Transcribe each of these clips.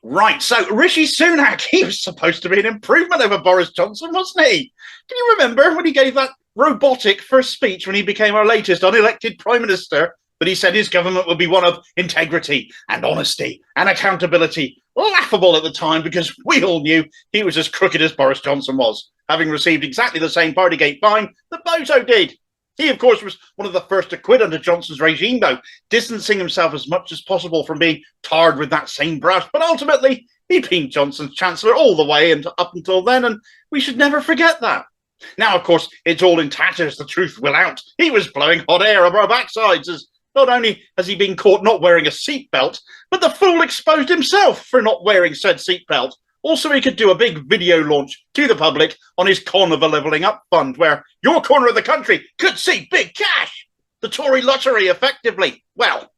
Right, so Rishi Sunak, he was supposed to be an improvement over Boris Johnson, wasn't he? Can you remember when he gave that robotic first speech when he became our latest unelected Prime Minister, that he said his government would be one of integrity and honesty and accountability? Laughable at the time because we all knew he was as crooked as Boris Johnson was, having received exactly the same partygate fine that Bozo did. He, of course, was one of the first to quit under Johnson's regime, though, distancing himself as much as possible from being tarred with that same brush. But ultimately, he'd been Johnson's chancellor all the way and up until then, and we should never forget that. Now, of course, it's all in tatters. The truth will out. He was blowing hot air over our backsides, as not only has he been caught not wearing a seatbelt, but the fool exposed himself for not wearing said seatbelt. Also, he could do a big video launch to the public on his con of a levelling up fund, where your corner of the country could see big cash. The Tory lottery, effectively. Well,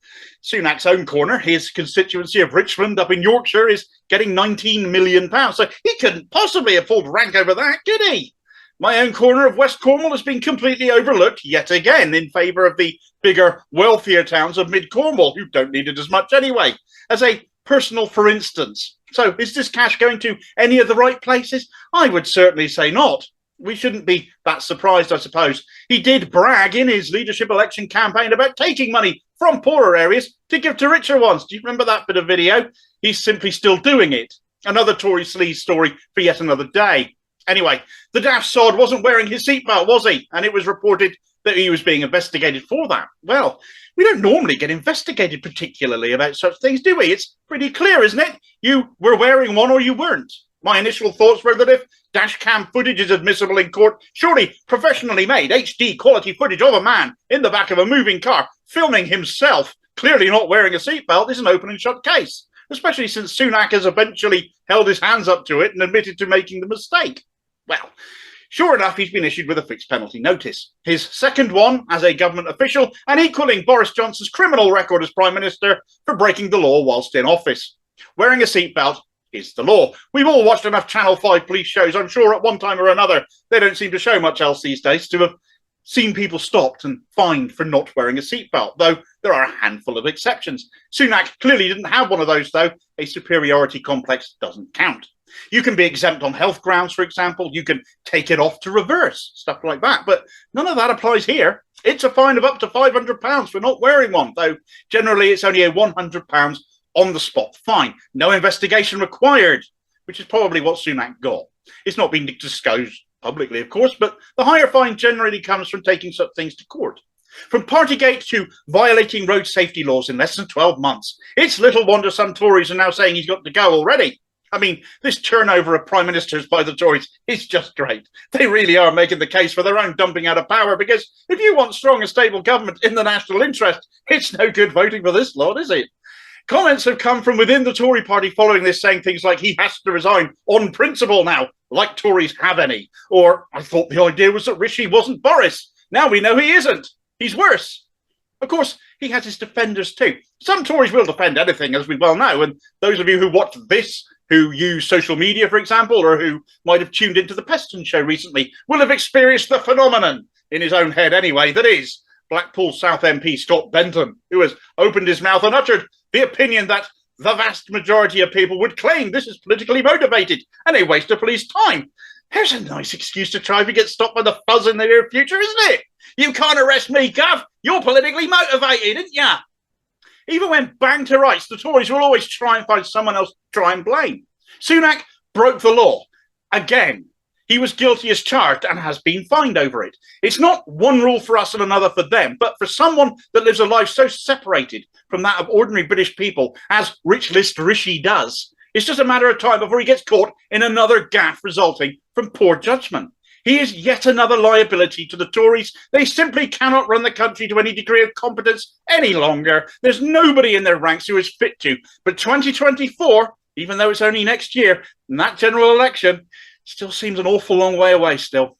Sunak's own corner, his constituency of Richmond up in Yorkshire, is getting £19 million. So he couldn't possibly have pulled rank over that, could he? My own corner of West Cornwall has been completely overlooked yet again in favour of the bigger, wealthier towns of Mid Cornwall, who don't need it as much anyway, as a personal for instance. So is this cash going to any of the right places? I would certainly say not. We shouldn't be that surprised, I suppose. He did brag in his leadership election campaign about taking money from poorer areas to give to richer ones. Do you remember that bit of video? He's simply still doing it. Another Tory sleaze story for yet another day. Anyway, the daft sod wasn't wearing his seatbelt, was he? And it was reported that he was being investigated for that. Well, we don't normally get investigated particularly about such things, do we? It's pretty clear, isn't it? You were wearing one or you weren't. My initial thoughts were that if dash cam footage is admissible in court, surely professionally made HD quality footage of a man in the back of a moving car filming himself clearly not wearing a seatbelt is an open and shut case, especially since Sunak has eventually held his hands up to it and admitted to making the mistake. Well, sure enough, he's been issued with a fixed penalty notice. His second one as a government official, and equalling Boris Johnson's criminal record as Prime Minister for breaking the law whilst in office. Wearing a seatbelt is the law. We've all watched enough Channel 5 police shows. I'm sure at one time or another, they don't seem to show much else these days to have seen people stopped and fined for not wearing a seatbelt, though there are a handful of exceptions. Sunak clearly didn't have one of those, though. A superiority complex doesn't count. You can be exempt on health grounds, for example. You can take it off to reverse, stuff like that. But none of that applies here. It's a fine of up to £500 for not wearing one, though generally it's only a £100 on-the-spot fine. No investigation required, which is probably what Sunak got. It's not been disclosed publicly, of course, but the higher fine generally comes from taking such things to court. From partygate to violating road safety laws in less than 12 months. It's little wonder some Tories are now saying he's got to go already. I mean, this turnover of prime ministers by the Tories is just great. They really are making the case for their own dumping out of power, because if you want strong and stable government in the national interest, it's no good voting for this lot, is it? Comments have come from within the Tory party following this, saying things like, he has to resign on principle now, like Tories have any. Or, I thought the idea was that Rishi wasn't Boris. Now we know he isn't. He's worse. Of course, he has his defenders too. Some Tories will defend anything, as we well know, and those of you who watch this, who use social media, for example, or who might have tuned into the Peston show recently, will have experienced the phenomenon, in his own head anyway, that is Blackpool South MP Scott Bentham, who has opened his mouth and uttered the opinion that the vast majority of people would claim this is politically motivated and a waste of police time. There's a nice excuse to try to get stopped by the fuzz in the near future, isn't it? You can't arrest me, Gov. You're politically motivated, aren't you? Even when banged to rights, the Tories will always try and find someone else to try and blame. Sunak broke the law. Again, he was guilty as charged and has been fined over it. It's not one rule for us and another for them, but for someone that lives a life so separated from that of ordinary British people, as Rich List Rishi does, it's just a matter of time before he gets caught in another gaffe resulting from poor judgment. He is yet another liability to the Tories. They simply cannot run the country to any degree of competence any longer. There's nobody in their ranks who is fit to. But 2024, even though it's only next year, and that general election still seems an awful long way away still.